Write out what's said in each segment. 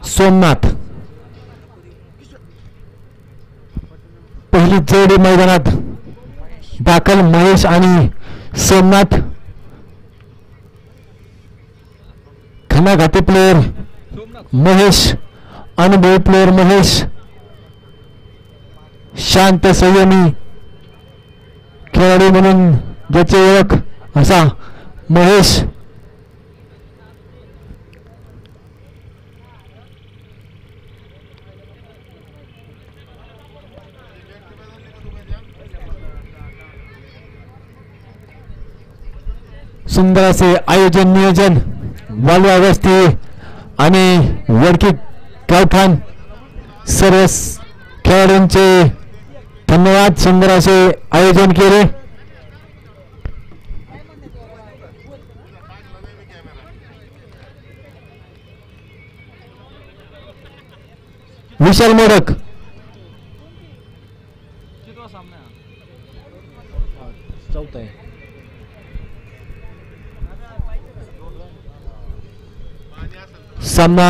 सोमनाथ पहिली जोडी मैदानात दाखल महेश आणि सोमनाथ घणाघाती प्लेयर महेश अनुभवी प्लेयर महेश शांत संयमी खेळाडू म्हणून ज्याची ओळख असा महेश सुंदर असे आयोजन नियोजन वालवा वस्ती आणि वडकी गावठाण सर्व खेळाडूंचे धन्यवाद. सुंदर असे आयोजन केले. विशाल मोडक चौथा आहे. सामना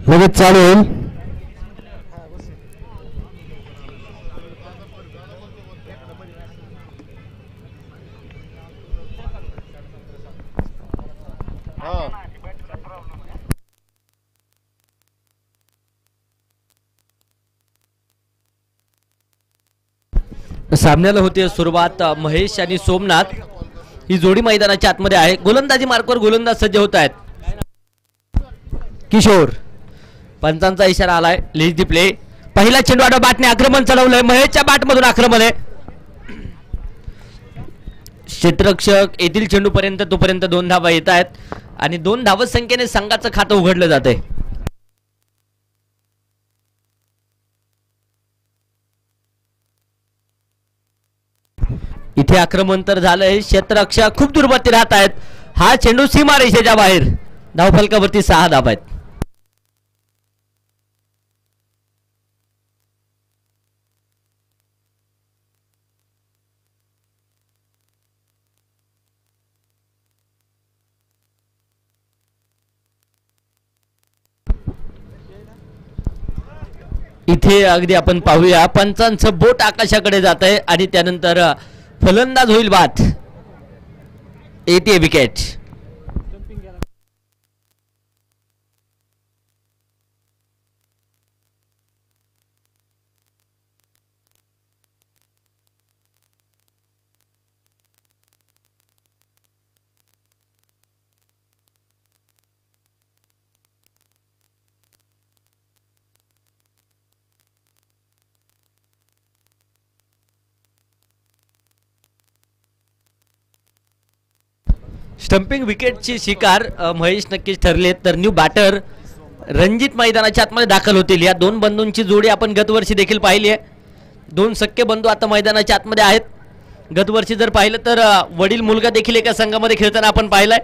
लगेच चालू होईल. सामन्याला होते सुरुवात. महेश आणि सोमनाथ ही जोडी मैदानाच्या आतमध्ये आहे. गोलंदाजी मार्कवर गोलंदाज सज्ज होत आहेत. किशोर पंचांचा इशारा आलाय. Let's the play. पहिला चेंडू आडवा बॅटने आक्रमण चढवलंय. महेशच्या बॅटमधून आक्रमण आहे. क्षेत्ररक्षक येथील चेंडू पर्यंत तोपर्यंत 2 धावा येत आहेत आणि 2 धावत संख्येने संघाचं खातं उघडलं जातंय. इथे आक्रमण तर झालंय. क्षेत्ररक्षक खूप दुर्बत्ती राहत आहेत. हा चेंडू सीमारेषेच्या बाहेर. धावफलकावरती 6 धावा आहेत. इथे अगदी आपण पाहूया पंचांचं बोट आकाशाकडे जात आहे आणि त्यानंतर फलंदाज होईल बाद. येते विकेट. स्टंपिंग विकेटची शिकार महेश नक्कीच ठरले. तर न्यू बॅटर रणजित मैदानाच्या आतमध्ये दाखल होतील. या 2 बंधूंची जोडी आपण गतवर्षी देखील पाहिली आहे. 2 सख्खे बंधू आता मैदानाच्या आतमध्ये आहेत. गतवर्षी जर पाहिलं तर वडील मुलगा देखील एका संघामध्ये खेळताना आपण पाहिलाय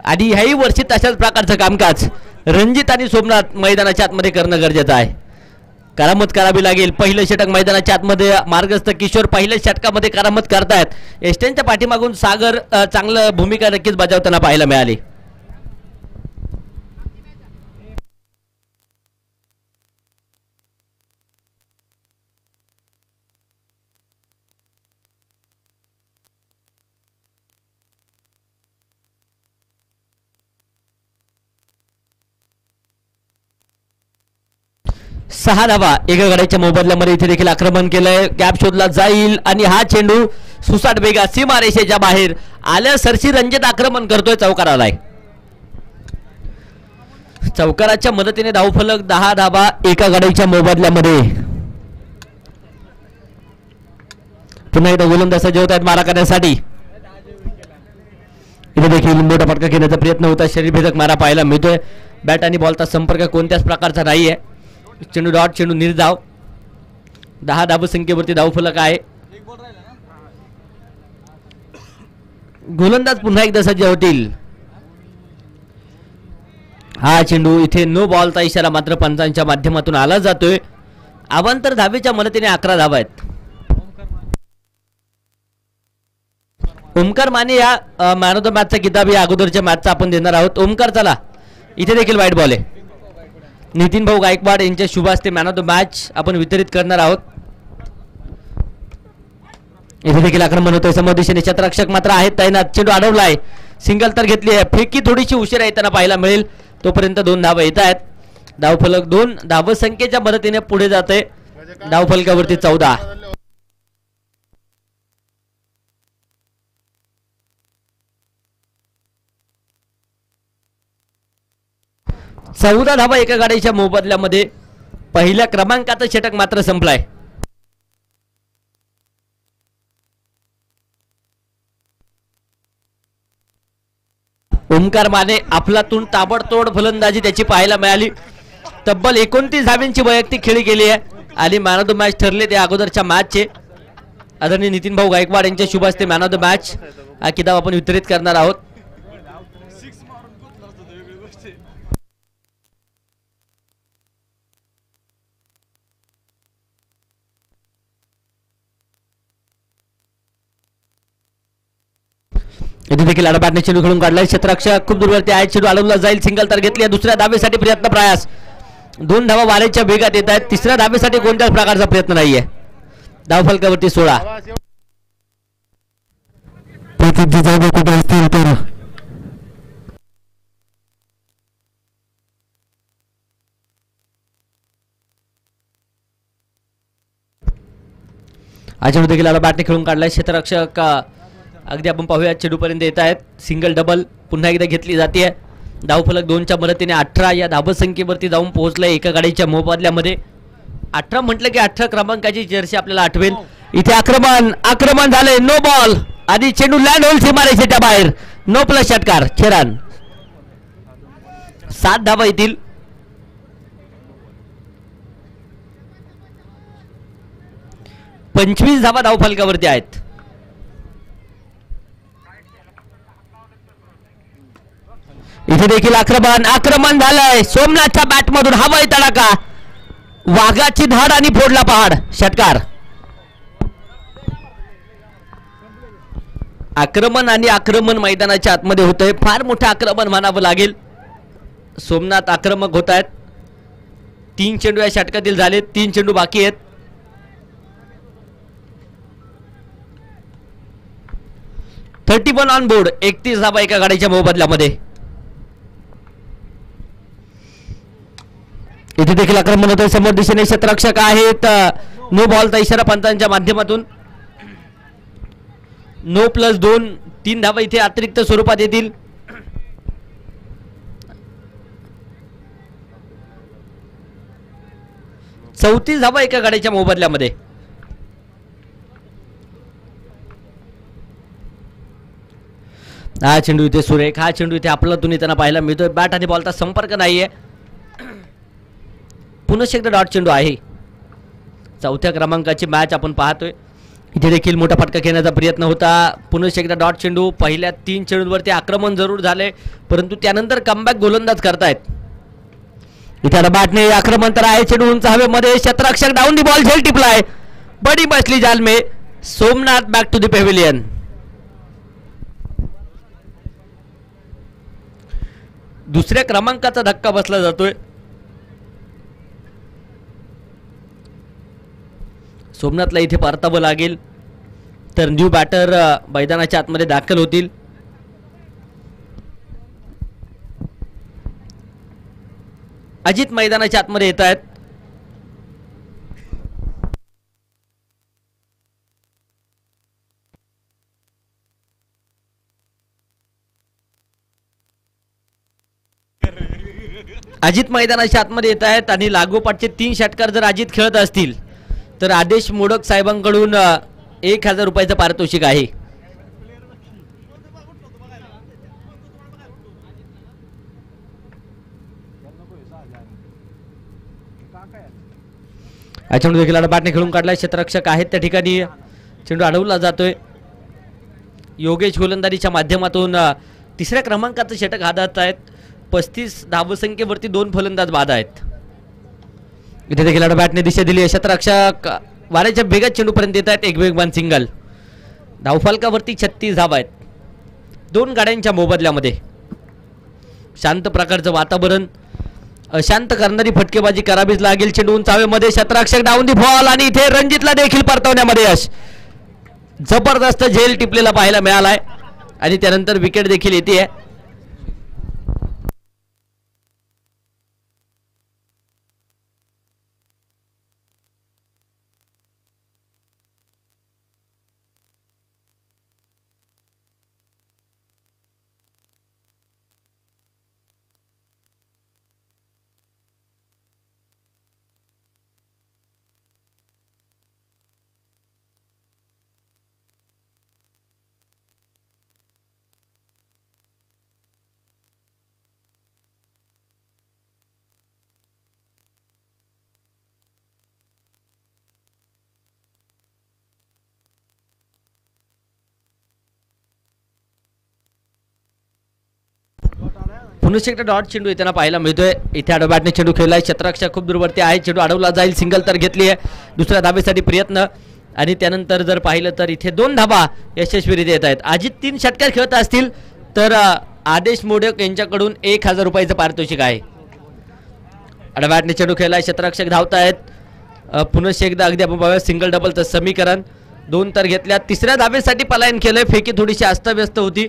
आणि ह्याही वर्षी तशाच प्रकारचं कामकाज रणजित आणि सोमनाथ मैदानाच्या आतमध्ये करणं गरजेचं आहे. करामत करावी लागेल. पहिलं षटक मैदानाच्या आतमध्ये मार्गस्थ किशोर पहिल्या षटकामध्ये करामत करतायत. एस्टेनच्या पाठीमागून सागर चांगलं भूमिका नक्कीच बजावताना पाहायला मिळाली. सहा धावा एका गड्याच्या मोबदल्यामध्ये इथे देखील आक्रमण केलंय. गॅप शोधला जाईल आणि हा चेंडू सुसाट बेगा सीमारेषेच्या बाहेर आल्या. सरशी रणजित आक्रमण करतोय. चौकार आलाय. चौकाराच्या मदतीने धावफलक 10 धावा एका गड्याच्या मोबदल्यामध्ये. पुन्हा एकदा गोलंदाज सज्ज होत आहेत मारा करण्यासाठी. इथे देखील मोठा फटका घेण्याचा प्रयत्न होता. शरीरभेदक मारा पाहायला मिळतोय. बॅट आणि बॉलचा संपर्क कोणत्याच प्रकारचा नाहीये. चेंडू डॉट चेंडू निर्धाव. 10 धावसंख्येवरती धावफलक आहे. गोलंदाज पुन्हा एकदा सज्ज होतील. हा चेंडू इथे नो बॉलचा इशारा मात्र पंचांच्या माध्यमातून आला जातोय. अवांतर धावेच्या मदतीने 11 धावा आहेत. ओमकार माने या मॅन ऑफ द मॅचचा किताब या अगोदरच्या मॅचचा आपण देणार आहोत. ओमकार चला, इथे देखील वाईट बॉल आहे. नितीन भाऊ गायकवाड यांच्या शुभ हस्ते मॅन ऑफ द मॅच आपण वितरित करणार आहोत. इथे देखील आक्रमण होतोय समोर दिशेने. क्षेत्ररक्षक मात्र आहेत तैनात. चेंडू अडवलाय, सिंगल तर घेतली आहे. फेकी थोडीशी उशिरा येताना पाहायला मिळेल. तोपर्यंत 2 धावा येत आहेत. धावफलक 2 धावसंख्येच्या मदतीने पुढे जाते. धावफलकावरती 14. चौदा धावा एका गाडीच्या मोबदल्यामध्ये. पहिल्या क्रमांकाचं षटक मात्र संपलाय. ओमकार माने आपलातून ताबडतोड फलंदाजी त्याची पाहायला मिळाली. तब्बल 29 धाव्यांची वैयक्तिक खेळी केली आहे आणि मॅन ऑफ द मॅच ठरले ते अगोदरच्या मॅचचे. आदरणीय नितीन भाऊ गायकवाड यांच्या शुभ हस्ते मॅन ऑफ द मॅच हा किताब आपण वितरित करणार आहोत. इथे देखील बॅटने चेंडू खेळून काढलाय. क्षेत्ररक्षक खूप दूरवरती आहे. चेंडू अडवला जाईल. सिंगल तर घेतली. दुसऱ्या धावेसाठी प्रयत्न प्रयास. 2 धावा वाऱ्याच्या वेगात येत आहेत. तिसऱ्या धावेसाठी कोणत्याच प्रकारचा प्रयत्न नाहीये. धावफलकावरती 16. चेंडू देखील बॅटने खेळून काढलाय. क्षेत्ररक्षक अगदी आपण पाहूया चेंडूपर्यंत येत आहेत. सिंगल डबल पुन्हा एकदा घेतली जाते. धावफलक 2च्या मदतीने 18 या धावसंख्येवरती जाऊन पोहोचलाय एका गाडीच्या मोबदल्यामध्ये. 18 म्हटलं की 18 क्रमांकाची जर्सी आपल्याला आठवेल. इथे आक्रमण झालंय. नो बॉल आधी चेंडू लँड होईल सीमारेषेच्या बाहेर. नो प्लस षटकार. 6 रन. 7 धावा येतील. पंचवीस धावा धावफलकावरती आहेत. इथे देखील आक्रमण झालंय. सोमनाथच्या बॅटमधून हवाई तडाखा. वाघाची धाड आणि फोडला पहाड. षटकार. आक्रमण मैदानाच्या आतमध्ये होतंय. फार मोठं आक्रमण म्हणावं लागेल. सोमनाथ आक्रमक होत आहेत. 3 चेंडू या षटकातील झाले. 3 चेंडू बाकी आहेत. $31 ऑन बोर्ड. 31 धावा एका गाडीच्या मोबदल्यामध्ये. इथे देखील आक्रमण होतंय. समोर दिशेने क्षेत्ररक्षक आहेत. नो बॉलचा इशारा पंतांच्या माध्यमातून. No plus 2. 3 धावा इथे अतिरिक्त स्वरूपात येतील. चौतीस धावा एका गाडीच्या मोबदल्यामध्ये. हा चेंडू इथे सुरेख. हा चेंडू इथे आपल्यातून येताना पाहायला मिळतोय. बॅट आणि बॉलचा संपर्क नाहीये. पुन्हा एकदा डॉट चेंडू आहे. 4थ्या क्रमांकाची मॅच आपण पाहतोय. इथे देखील मोठा फटका घेण्याचा प्रयत्न होता. पुन्हा एकदा डॉट चेंडू. पहिल्या 3 चेंडूंवरती आक्रमण जरूर झाले परंतु त्यानंतर कमबॅक गोलंदाज करतायत. इथे बॅटने आक्रमण तर आहे. चेंडू उंच हवेमध्ये. क्षेत्ररक्षक डाऊन दी बॉल. झेल टिपलाय. बडी बसली जाल में. Somnath back to the pavilion. दुसऱ्या क्रमांकाचा धक्का बसला जातोय. सोमनाथला इथे परतावं लागेल तर न्यू बॅटर मैदानाच्या आतमध्ये दाखल होतील. अजित मैदानाच्या आतमध्ये येत आहेत. अजित मैदानाच्या आतमध्ये येत आहेत आणि लागोपाठचे 3 षटकार जर अजित खेळत असतील तर आदेश मोडक साहेबांकडून 1000 रुपयाचं पारितोषिक आहे. चेंडू देखील बॅटने खेळून काढलाय. क्षेत्ररक्षक आहेत त्या ठिकाणी. चेंडू अडवला जातोय. योगेश गोलंदाजीच्या माध्यमातून 3ऱ्या क्रमांकाचं षटक हातात आहेत. 35 धावसंख्येवरती 2 फलंदाज बाद आहेत. इथे देखील बॅटने दिशा दिली. क्षेत्ररक्षक वाऱ्याच्या वेगात चेंडूपर्यंत येत आहेत. एक वेगवान सिंगल. धावफलकावरती 36 धावा आहेत. 2 गाड्यांच्या मोबदल्यामध्ये. शांत प्रकारचं वातावरण, अशांत करणारी फटकेबाजी करावीच लागेल. चेंडू उंचावेमध्ये क्षेत्ररक्षक डाऊन दी बॉल आणि इथे रणजितला देखील परतवण्यामध्ये यश. जबरदस्त झेल टिपलेला पाहायला मिळालाय आणि त्यानंतर विकेट देखील येते. पुन्हा एकदा डॉट चेंडू येताना पाहायला मिळतोय. इथे आडोबॅटने चेंडू खेळलाय. क्षेत्ररक्षक खूप दूरवरती आहे. चेंडू अडवला जाईल. सिंगल तर घेतली आहे. दुसऱ्या धाबेसाठी प्रयत्न आणि त्यानंतर जर पाहिलं तर इथे 2 धाबा यशस्वीरित्या येत आहेत. अजित 3 षटकार खेळत असतील तर आदेश मोडक यांच्याकडून 1000 रुपयाचं पारितोषिक आहे. आडोबॅटने चेंडू खेळलाय. क्षेत्ररक्षक धावत आहेत. पुन्हा एकदा अगदी आपण पाहूया सिंगल डबलचं समीकरण. 2 तर घेतल्या. तिसऱ्या धाबेसाठी पलायन केलंय. फेकी थोडीशी अस्ताव्यस्त होती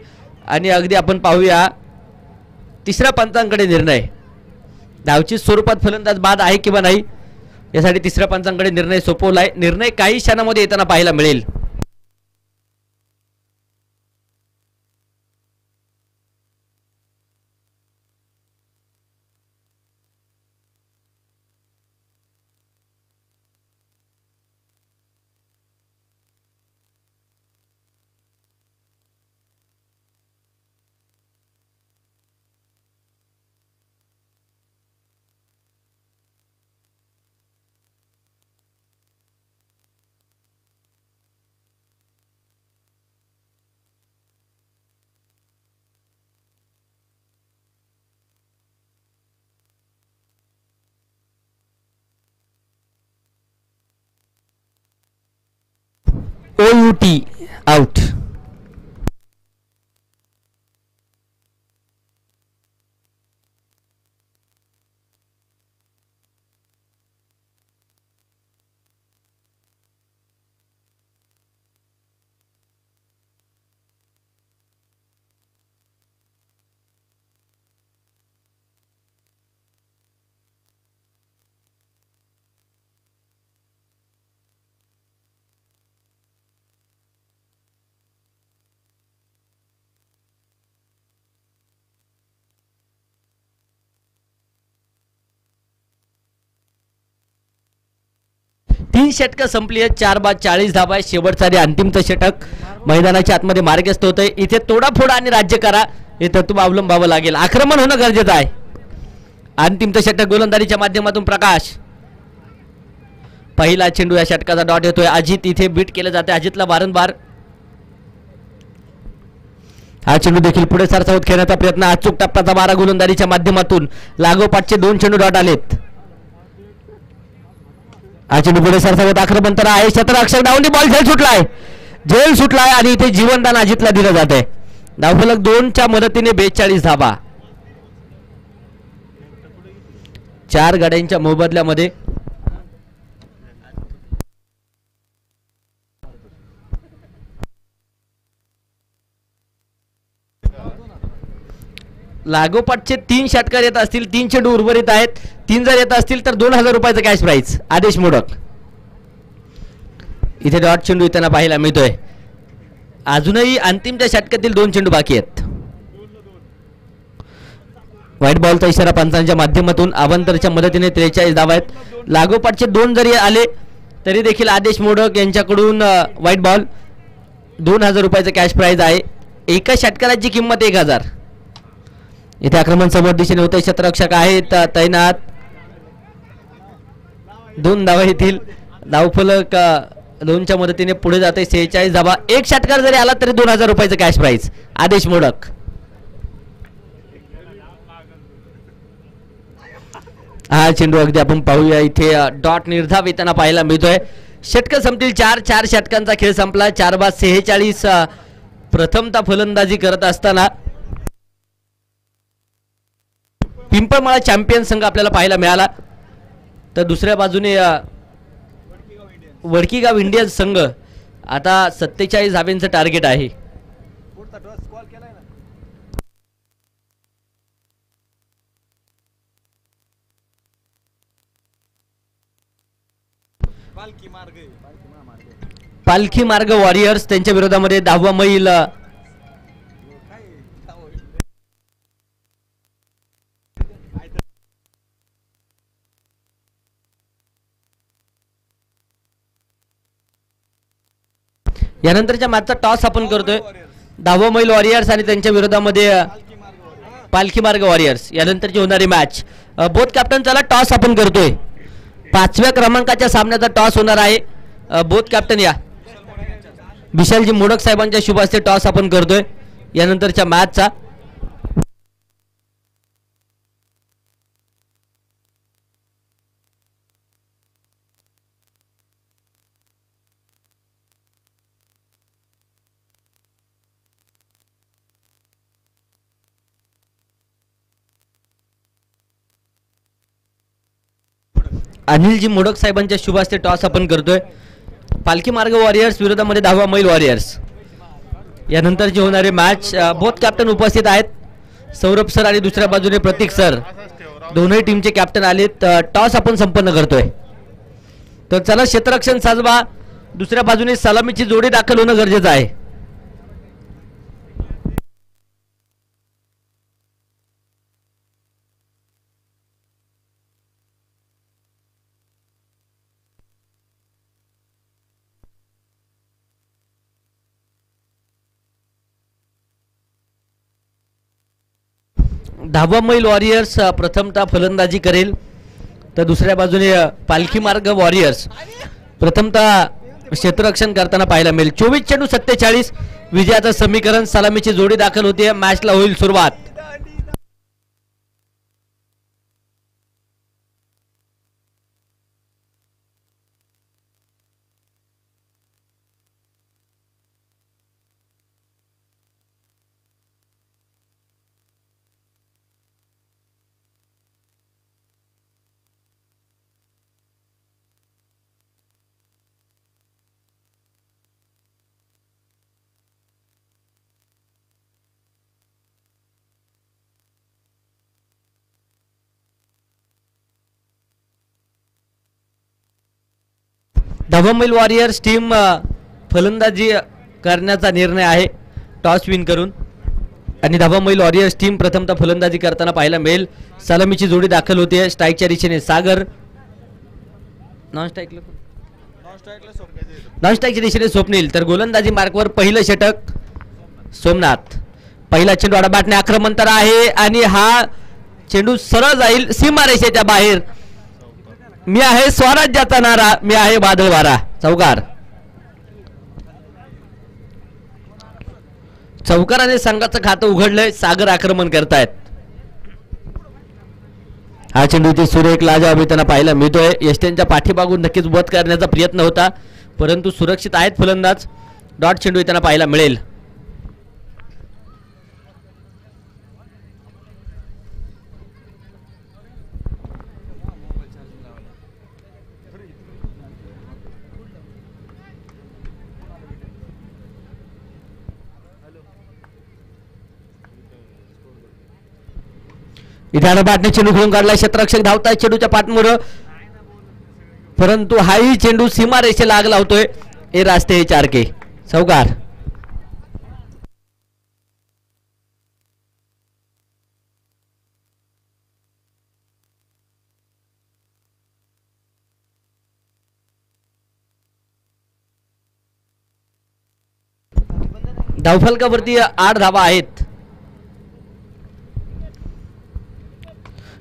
आणि अगदी आपण पाहूया तिसऱ्या पंचांकडे निर्णय. धावची स्वरूपात फलंदाज बाद आहे किंवा नाही यासाठी तिसऱ्या पंचांकडे निर्णय सोपवलाय. निर्णय काही क्षणामध्ये येताना पाहायला मिळेल. OUT out. तीन षटकं संपली आहेत. 4 बाद 40 धावा आहे. शेवटचा आणि अंतिमचं षटक मैदानाच्या आतमध्ये मार्गस्थ होतंय. इथे तोडाफोडा आणि राज्य करा हे तत्व अवलंबावं लागेल. आक्रमण होणं गरजेचं आहे. अंतिमचं षटक गोलंदाजीच्या माध्यमातून प्रकाश. पहिला चेंडू या षटकाचा डॉट येतोय. अजित इथे बीट केलं जाते. अजितला वारंवार हा चेंडू देखील पुढे सरसावत खेळण्याचा प्रयत्न. अचूक टप्प्याचा मारा गोलंदाजीच्या माध्यमातून. लागोपाठचे 2 चेंडू डॉट आलेत. हा चेंडू पुढे सरसावत आक्रमण तर आहे. क्षेत्ररक्षक डाऊन दी बॉल. झेल सुटलाय आणि इथे जीवनदान अजितला दिलं जात आहे. धावफलक 2च्या मदतीने 42 धावा. 4 गाड्यांच्या मोबदल्यामध्ये लागोपाठचे 3 षटकार येत असतील. 3 चेंडू उर्वरित आहेत. 3 जर येत असतील तर 2000 रुपयाचं कॅश प्राइज. आदेश मोडक इथे डॉट चेंडू येताना पाहायला मिळतोय. अजूनही अंतिमच्या षटकातील 2 चेंडू बाकी आहेत. व्हाईट बॉलचा इशारा पंचांच्या माध्यमातून. अवंतरच्या मदतीने 43 धावा आहेत. लागोपाठचे 2 जरी आले तरी देखील आदेश मोडक यांच्याकडून व्हाईट बॉल. 2000 रुपयाचं कॅश प्राइज आहे. एका षटकाराची किंमत 1000. इथे आक्रमण समोर दिशेने होते. क्षेत्ररक्षक आहेत तैनात. 2 धावा येथील. धावफलक 2च्या मदतीने पुढे जाते. 46 धावा. 1 षटकार जरी आला तरी 2000 रुपयाचं कॅश प्राइज. आदेश मोडक हा चेंडू अगदी आपण पाहूया. इथे डॉट निर्धाव येताना पाहायला मिळतोय. षटकं संपतील 4 षटकांचा खेळ संपला. 4/46 प्रथमतः फलंदाजी करत असताना पिंपळमाळा चॅम्पियन संघ आपल्याला पाहायला मिळाला. तर दुसऱ्या बाजूने वडकीगाव इंडियन्स संघ आता 47 धाब्यांचं टार्गेट आहे. पालखी मार्ग वॉरियर्स त्यांच्या विरोधामध्ये 10वा मैल यानंतरच्या मॅचचा टॉस आपण करतोय. 10वा मैल वॉरियर्स आणि त्यांच्या विरोधामध्ये पालखी मार्ग वॉरियर्स यानंतरची होणारी मॅच. बोथ कॅप्टन चला टॉस आपण करतोय. 5व्या क्रमांकाच्या सामन्याचा टॉस होणार आहे. बोथ कॅप्टन या. विशालजी मोडक साहेबांच्या शुभ हस्ते टॉस आपण करतोय यानंतरच्या मॅचचा. अनिलजी मोडक साहेबांच्या शुभ हस्ते टॉस आपण करतोय. पालखी मार्ग वॉरियर्स विरोधामध्ये 10वा मैल वॉरियर्स यानंतरची होणारी मॅच. बोथ कॅप्टन उपस्थित आहेत. सौरभ सर आणि दुसऱ्या बाजूने प्रतीक सर दोन्ही टीमचे कॅप्टन आलेत. टॉस आपण संपन्न करतोय. तर चला क्षेत्ररक्षण साजवा. दुसऱ्या बाजूने सलामीची जोडी दाखल होणं गरजेचं आहे. दहावा मैल वॉरियर्स प्रथमतः फलंदाजी करेल. तर दुसऱ्या बाजूने पालखी मार्ग वॉरियर्स प्रथमतः क्षेत्ररक्षण करताना पाहायला मिळेल. 24 चेंडू 47 विजयाचं समीकरण. सलामीची जोडी दाखल होते. मॅचला होईल सुरुवात. दहावा मैल वॉरियर्स टीम फलंदाजी करण्याचा निर्णय आहे टॉस विन करून. आणि 10वा मैल वॉरियर्स टीम प्रथमतः फलंदाजी करताना पाहायला मिळेल. सलामीची जोडी दाखल होते. स्ट्राईकच्या दिशेने सागर. नॉन स्ट्राईकच्या दिशेने स्वप्नील. तर गोलंदाजी मार्कवर पहिलं षटक सोमनाथ. पहिला चेंडू आडबाटने आक्रमण तर आहे आणि हा चेंडू सरळ जाईल सीमारेषेच्या बाहेर. मी आहे स्वराज्याचा नारा, मी आहे वादळ वारा. चौकार. चौकाराने संघाचं खातं उघडलंय. सागर आक्रमण करतायत. हा चेंडू ते सुरेख लाजवाब त्यांना पाहायला मिळतोय. यष्ट्यांच्या पाठीमागून नक्कीच वध करण्याचा प्रयत्न होता परंतु सुरक्षित आहेत फलंदाज. डॉट चेंडू त्यांना पाहायला मिळेल. इथे आडबाटने चेंडू खेळून काढला. क्षेत्ररक्षक धावताय चेंडूच्या पाठमोर परंतु हाही चेंडू सीमारेषे लागला होतोय. हे रास्ते 4K. चौकार. धावफलकावरती 8 धावा आहेत.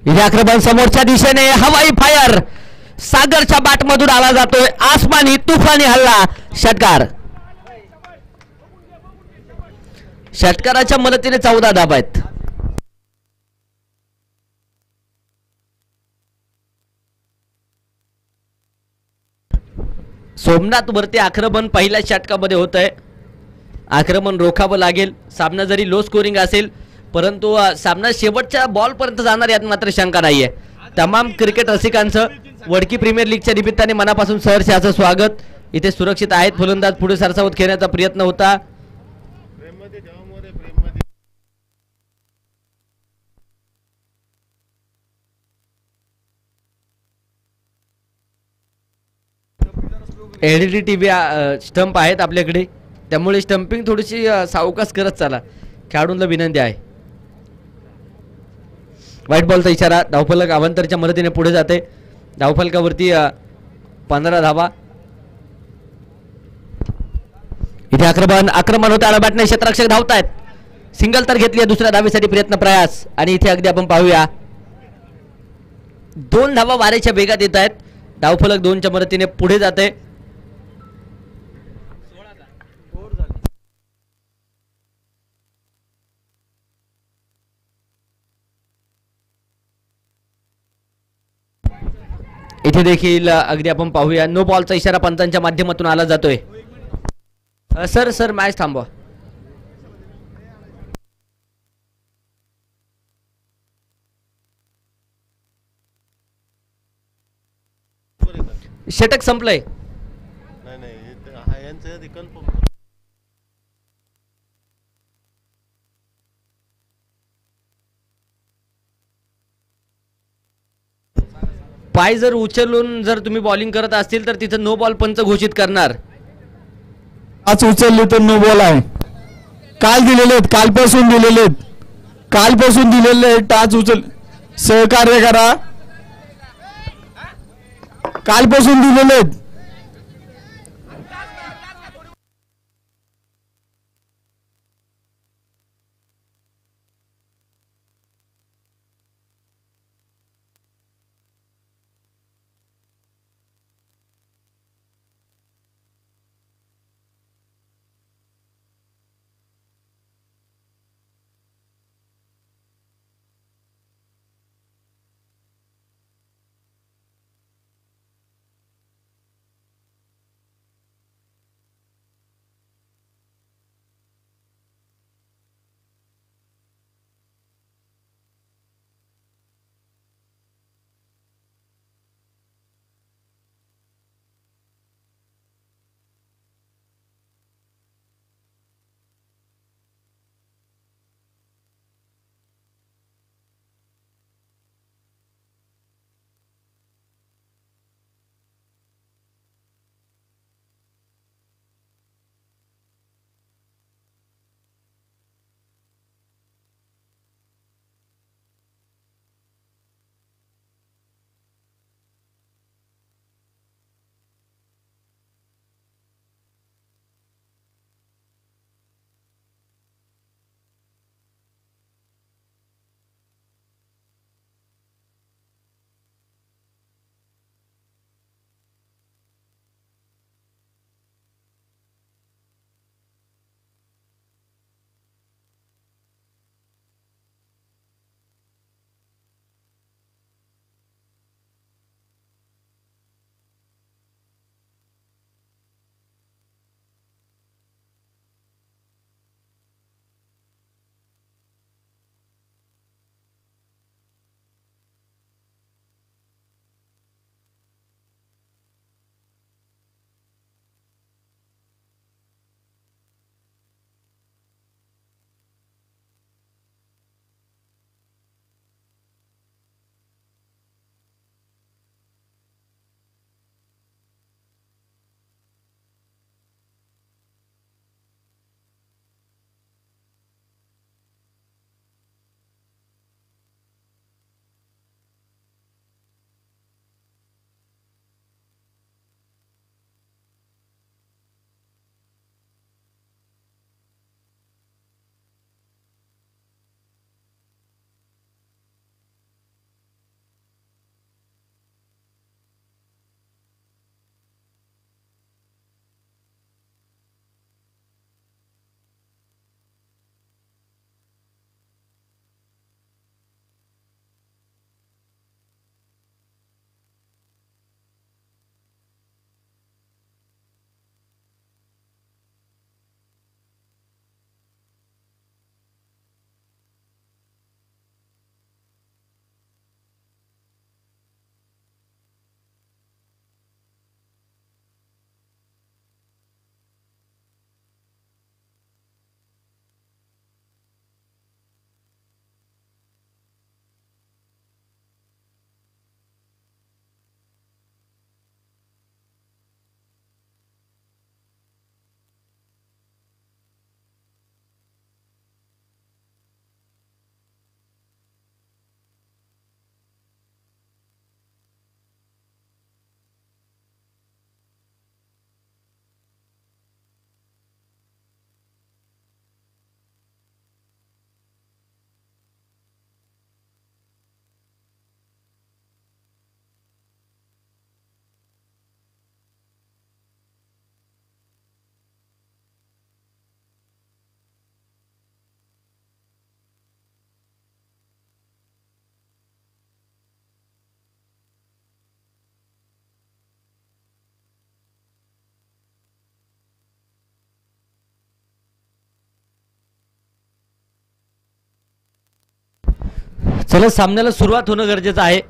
इथे आक्रमण समोरच्या दिशेने हवाई फायर. सागरच्या बॅटमधून आला जातोय. आसमानी तुफानी हल्ला. षटकार. षटकाराच्या मदतीने 14 धावा आहेत. सोमनाथ वरती आक्रमण पहिल्या षटकामध्ये होत आहे. आक्रमण रोखावं लागेल. सामना जरी लो स्कोरिंग असेल परंतु सामना शेवटच्या बॉलपर्यंत जाणार यात मात्र शंका नाहीये. तमाम क्रिकेट रसिकांचं वडकी प्रीमियर लीगच्या निमित्ताने मनापासून सहर्ष असं स्वागत. इथे सुरक्षित आहेत फलंदाज. पुढे सरसावत खेळण्याचा प्रयत्न होता. एलईडी टीव्ही स्टंप आहेत आपल्याकडे त्यामुळे स्टंपिंग थोडीशी सावकाश करत चला. खेळाडूंना विनंती आहे. व्हाईट बॉलचा इशारा. धावफलक अवांतरच्या मदतीने पुढे जाते. धावफलकावरती 15 धावा. इथे आक्रमण होते. आला बॅटने क्षेत्ररक्षक धावतायत. सिंगल तर घेतली. दुसऱ्या धावेसाठी प्रयत्न प्रयास आणि इथे अगदी आपण पाहूया 2 धावा वाऱ्याच्या वेगात येत आहेत. धावफलक 2च्या मदतीने पुढे जाते. इथे देखील अगदी आपण पाहूया नो बॉलचा इशारा पंचांच्या माध्यमातून आला जातोय. सर मॅच थांबवा. षटक संपलंय. पाय जर उचलून जर तुम्ही बॉलिंग करत असतील तर तिथं नो बॉल पंच घोषित करणार. आज उचलले तर नो बॉल आहे. काल दिलेले आहेत. कालपासून दिलेले टाच उचल. सहकार्य करा. कालपासून दिलेले आहेत. चला सामन्याला सुरुवात होणं गरजेचं आहे.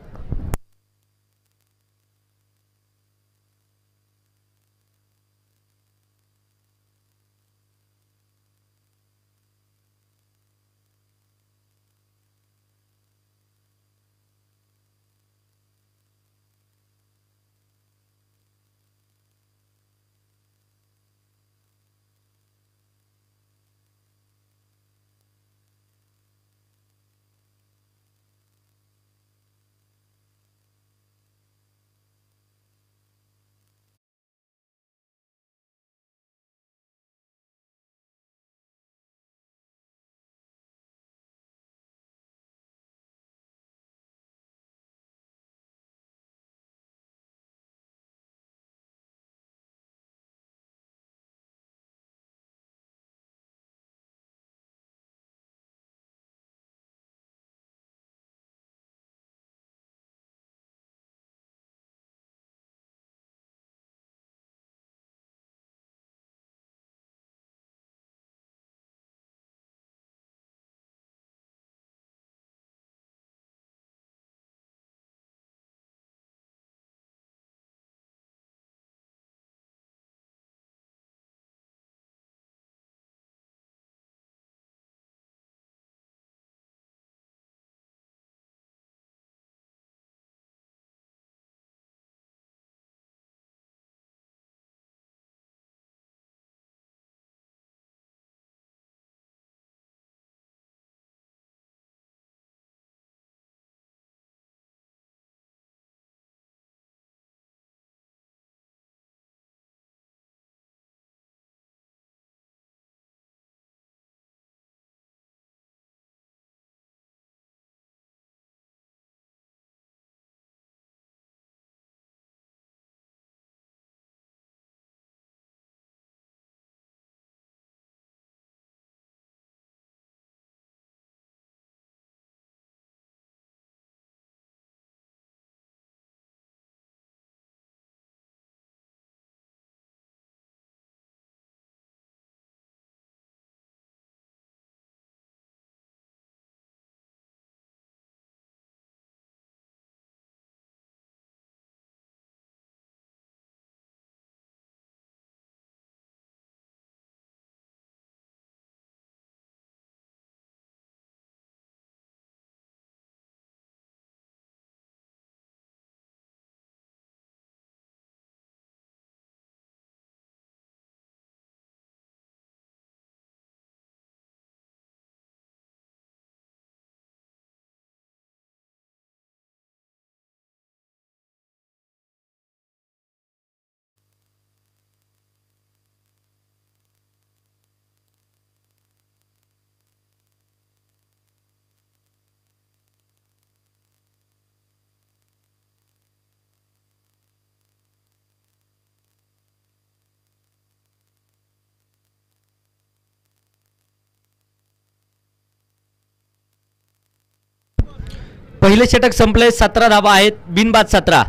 पहिले षटक संपले. 17 धावा आहेत. बिनबाद 17.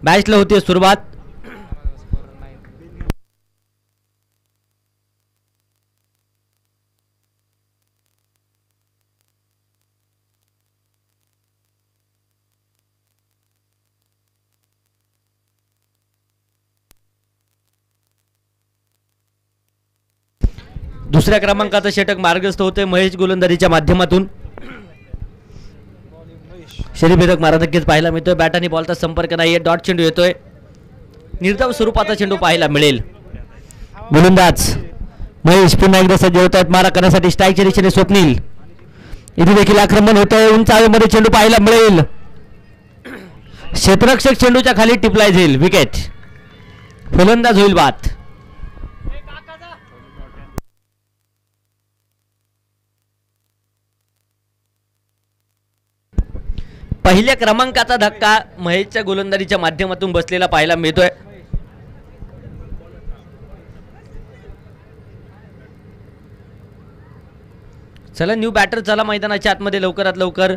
मॅचला होती सुरुवात. दुसऱ्या क्रमांकाचं षटक मार्गस्थ होते महेश गोलंदाजीच्या माध्यमातून. शरीभेदक मारा नक्कीच पाहायला मिळतोय. बॅट आणि बॉलचा संपर्क नाहीये. डॉट चेंडू येतोय. निर्धाव स्वरूपाचा चेंडू पाहायला मिळेल. गोलंदाज महेश पुन्हा एकदा सज्ज होत आहेत मारा करण्यासाठी. स्ट्राईकच्या दिशेने स्वप्नील. इथे देखील आक्रमण होत आहे. उंच हवेमध्ये चेंडू पाहायला मिळेल. क्षेत्ररक्षक चेंडूच्या खाली टिपलाय जाईल. विकेट. फलंदाज होईल बाद. पहिल्या क्रमांकाचा धक्का महेशच्या गोलंदाजीच्या माध्यमातून बसलेला पाहायला मिळतोय. चला न्यू बॅटर चला मैदानाच्या आतमध्ये लवकरात लवकर.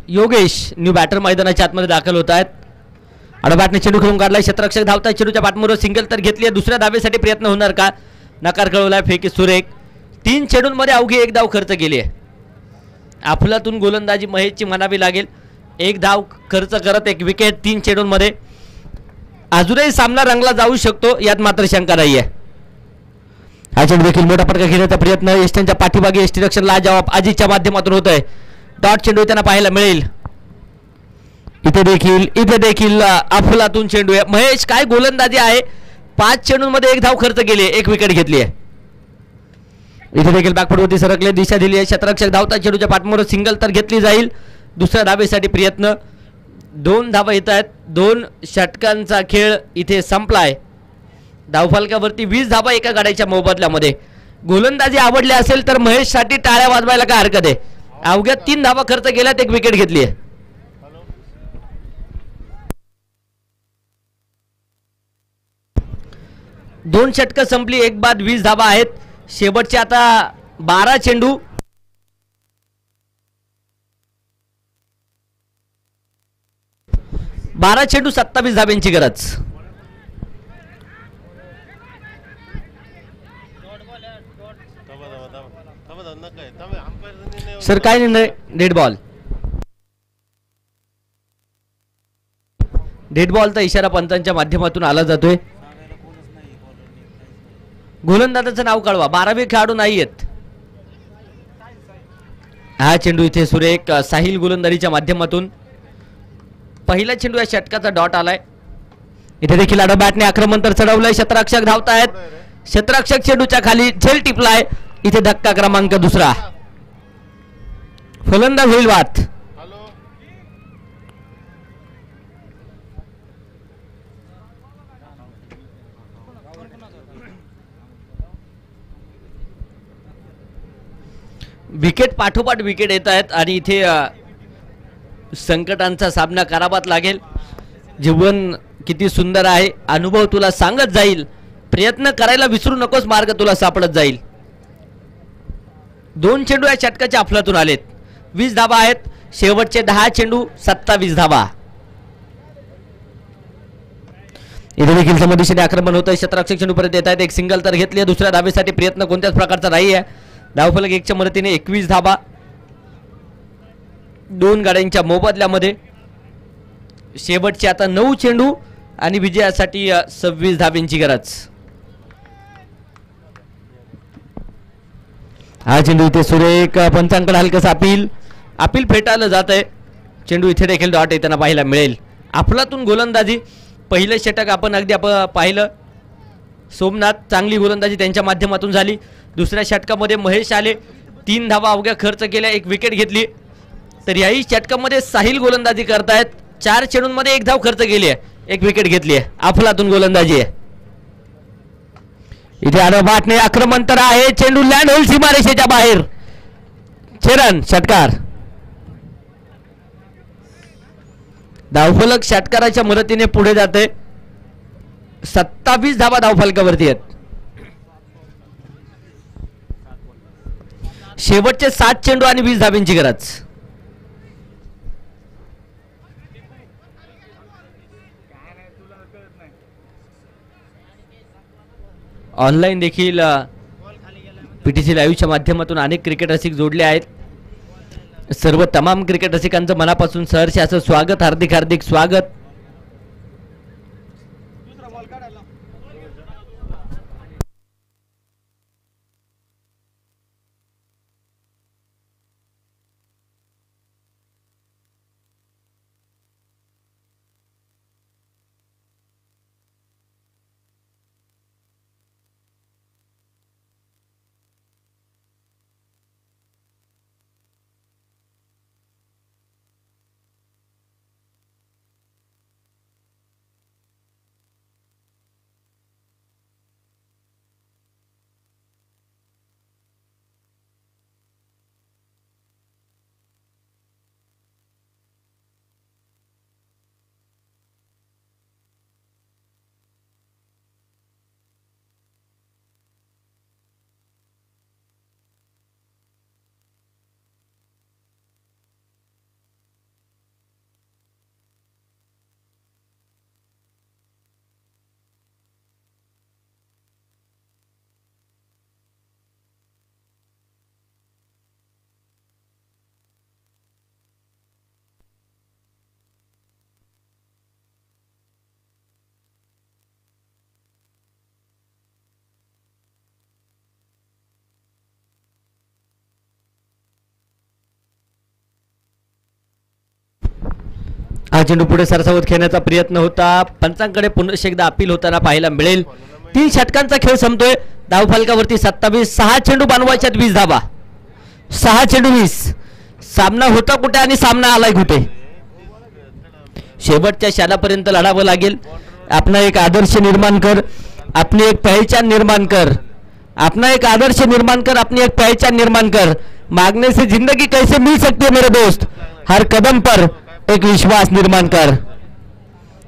योगेश न्यू बॅटर मैदानाच्या आतमध्ये दाखल होत आहेत. आडोबॅटने चेंडू खेळून काढलाय. क्षेत्ररक्षक धावताय. चेंडूच्या पाठमोर सिंगल तर घेतली आहे. दुसऱ्या धावेसाठी प्रयत्न होणार का? नकार कळवलाय. फेकी सुरेख. 3 चेंडूंमध्ये अवघी 1 धाव खर्च केली आहे. अफलातून गोलंदाजी महेशची म्हणावी लागेल. 1 धाव खर्च करत 1 विकेट 3 चेंडूंमध्ये. अजूनही सामना रंगला जाऊ शकतो, यात मात्र शंका नाही आहे. हा चेंडू देखील मोठा फटका घेण्याचा प्रयत्न एस्टनच्या पाठीमागे एसटी रक्षणला जवाब अजितच्या माध्यमातून होत आहे. डॉट चेंडू त्यांना पाहायला मिळेल. इथे देखील अफलातून चेंडू आहे. महेश काय गोलंदाजी आहे. 5 चेंडूंमध्ये 1 धाव खर्च केली, 1 विकेट घेतली आहे. इथे देखील बॅकफुटवरती सरकले, दिशा दिली आहे. क्षेत्ररक्षक धावता. चेंडूच्या पाठमोर सिंगल तर घेतली जाईल. दुसऱ्या धावेसाठी प्रयत्न. 2 धावा येत आहेत. 2 षटकांचा खेळ इथे संपलाय. धावफलकावरती 20 धावा एका गाड्याच्या मोबदल्यामध्ये. गोलंदाजी आवडली असेल तर महेशसाठी टाळ्या वाजवायला काय हरकत आहे. अवघ्या 3 धावा खर्च केल्यात, 1 विकेट घेतली आहे. दोन षटकं संपली. 1 बाद 20 धावा आहेत. शेवटचे आता 12 चेंडू. बारा चेंडू 27 धाब्यांची गरज. सर काय निर्णय? Dead ball. डेड बॉलचा इशारा पंचांच्या माध्यमातून आला जातोय. गोलंदाजाचं नाव कळवा. 12वे खेळाडू नाही आहेत. हा चेंडू इथे सुरेख साहिल गोलंदाजीच्या माध्यमातून. पहिला चेंडू या षटकाचा डॉट आलाय. इथे देखील आडोबॅटने आक्रमण तर चढवलंय. क्षेत्ररक्षक धावतायत. क्षेत्ररक्षक चेंडूच्या खाली झेल टिपलाय. इथे धक्का क्रमांक 2. फलंदाज होईल वाद. विकेट पाठोपाठ विकेट येत आहेत आणि इथे संकटांचा सामना करावाच लागेल. जीवन किती सुंदर आहे. अनुभव तुला सांगत जाईल. प्रयत्न करायला विसरू नकोस, मार्ग तुला सापडत जाईल. 2 चेंडू या षटकाच्या अफलातून आलेत. 20 धावा आहेत. शेवटचे 10 चेंडू 27 धावा. इथे देखील समोरदिशेने आक्रमण होतं. क्षेत्ररक्षक चेंडू परत येत आहेत. 1 सिंगल तर घेतली. दुसऱ्या धावेसाठी प्रयत्न कोणत्याच प्रकारचा नाही आहे. धावफलक 1च्या मदतीने 21 धावा. 2 गाड्यांच्या मोबदल्यामध्ये. शेवटचे आता 9 चेंडू आणि विजयासाठी 26 धाब्यांची गरज. हा चेंडू इथे सुरेख पंचांकडे हलकस अपील फेटाळलं जात आहे. चेंडू इथे देखील डॉट येताना पाहायला मिळेल. अफलातून गोलंदाजी. पहिलं षटक आपण अगदी पाहिलं. सोमनाथ चांगली गोलंदाजी त्यांच्या माध्यमातून झाली. दुसऱ्या षटकामध्ये महेश आले. 3 धावा अवघ्या खर्च केल्या, 1 विकेट घेतली. तर याही षटकामध्ये साहिल गोलंदाजी करतायत. 4 चेंडूंमध्ये 1 धाव खर्च केली आहे, 1 विकेट घेतली आहे. अफलातून गोलंदाजी आहे. इथे आडोबाटने आक्रमण तर आहे. चेंडू लँड होईल सीमारेषेच्या बाहेर. चेरन षटकार. धावफलक षटकाराच्या मदतीने पुढे जाते. 27 धावा धावफलकावरती आहेत. शेवटचे 7 चेंडू आणि 20 धाब्यांची गरज. ऑनलाईन देखील पीटीसी लाईव्हच्या माध्यमातून अनेक क्रिकेट रसिक जोडले आहेत. सर्व तमाम क्रिकेट रसिकांचं मनापासून सहर्ष असं स्वागत, हार्दिक स्वागत. हा चेंडू पुढे सरसावत खेळण्याचा प्रयत्न होता, पंचांकडे पुन्हा एकदा अपील होताना पाहायला मिळेल. 3 षटकांचा खेळ संपतोय. धावफलकावरती 27, 6 चेंडू बनवायच्यात 20 धाबा. 6 चेंडू 20. सामना होता कुठे आणि सामना आलाय कुठे? शेवटच्या क्षणापर्यंत लढावं लागेल. अपना एक आदर्श निर्माण कर, अपनी एक पहचान निर्माण कर, अपना एक आदर्श निर्माण कर, अपनी एक पहचान निर्माण कर. मांगने से जिंदगी कैसे मिल सकती है मेरे दोस्त, हर कदम पर एक विश्वास निर्माण कर.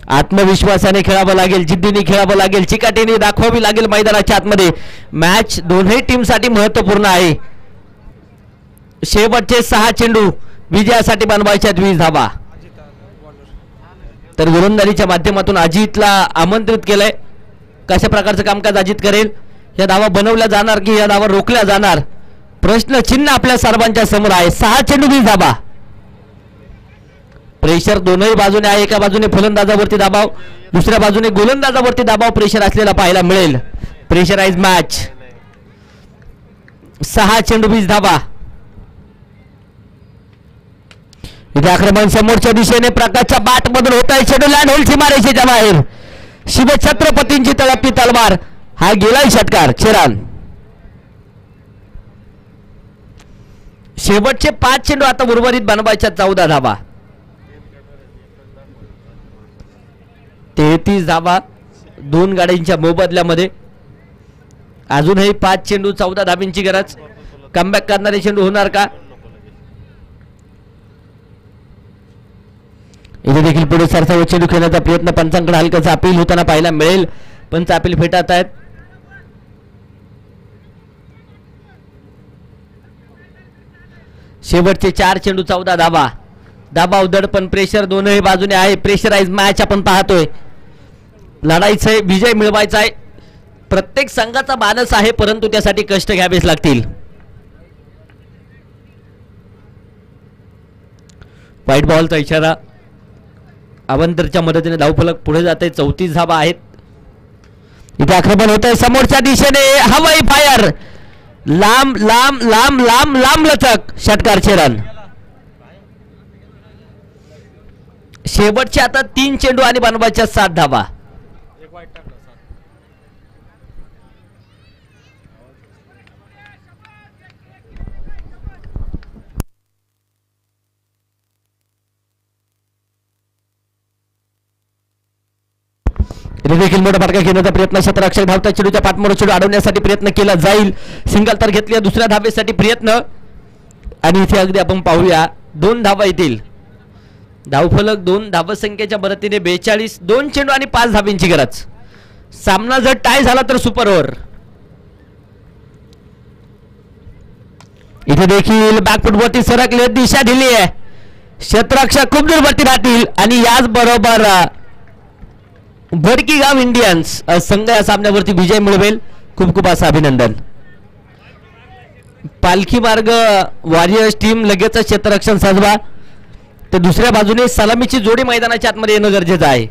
आत्मविश्वासाने खेळावं लागेल, जिद्दीने खेळावं लागेल, चिकाटीने दाखवावी लागेल मैदानाच्या आतमध्ये. मॅच दोन्ही टीमसाठी महत्त्वपूर्ण आहे. शेवटचे 6 चेंडू विजयासाठी बनवायच्या 20 धावा. तर गोलंदाजीच्या माध्यमातून अजितला आमंत्रित केलंय. कशा प्रकारचं कामकाज अजित करेल? या धावा बनवल्या जाणार की या धावा रोखल्या जाणार? प्रश्न चिन्ह आपल्या सर्वांच्या समोर आहे. 6 चेंडू 20 धावा. प्रेशर दोनही बाजूने आहे. एका बाजूने फलंदाजावरती दबाव, दुसऱ्या बाजूने गोलंदाजावरती दबाव प्रेशर असलेला पाहायला मिळेल. Pressurise match. 6 चेंडू 20 धावा. इथे आक्रमण समोरच्या दिशेने प्रकाशच्या बॅट मधून होत आहे. चेंडू लँड होईल सीमारेषेच्या बाहेर. शिवछत्रपतींची तळपती तलवार. हा गेलाय षटकार चेरान. शेवटचे 5 चेंडू आता उर्वरित बनवायच्या 14 धावा. 33 धावा 2 गाड्यांच्या मोबदल्यामध्ये. अजूनही 5 चेंडू 14 धाबींची गरज. कमबॅक करणारे चेंडू होणार का? इथे देखील पुढे सरसावत चेंडू खेळण्याचा प्रयत्न. पंचांकडे हलकाचा अपील होताना पाहायला मिळेल. पंच अपील फेटाळत आहेत. शेवटचे 4 चेंडू 14 धावा. दबाव दडपण प्रेशर दोनही बाजूने आहे. प्रेशराइज मॅच आपण पाहतोय. लढायचंय, विजय मिळवायचा आहे. प्रत्येक संघाचा मानस आहे, परंतु त्यासाठी कष्ट घ्यावेच लागतील. व्हाईट बॉलचा इशारा. अवंतरच्या मदतीने धावफलक पुढे जाते. 34 धावा आहेत. इथे आक्रमण होत आहे समोरच्या दिशेने. हवाई फायर. लांब लांब लांब लांब लांब लचक. षटकारचे रन. शेवटचे आता 3 चेंडू आणि बनवायच्या 7 धावा. देखील मोठा फटका घेण्याचा प्रयत्न. क्षेत्ररक्षक धावता चेंडूच्या पाठमोर चेंडू अडवण्यासाठी प्रयत्न केला जाईल. सिंगल तर घेतली. दुसऱ्या धावेसाठी प्रयत्न आणि इथे अगदी आपण पाहूया 2 धावा येतील. धावफलक 2 धावसंख्येच्या मदतीने 42. 2 चेंडू आणि 5 धाबींची गरज. सामना जर टाय झाला तर सुपर ओव्हर. इथे देखील बॅकफुटवरती सरकले. दिशा दिली आहे. क्षेत्ररक्षक खूप दूरवरती राहतील आणि याच बरोबर भडकी गाव इंडियन्स संघ या सामन्यावरती विजय मिळवेल. खूप खूप असं अभिनंदन. पालखी मार्ग वॉरियर्स टीम लगेच क्षेत्ररक्षण सजवा. तर दुसऱ्या बाजूने सलामीची जोडी मैदानाच्या आतमध्ये येणं गरजेचं आहे.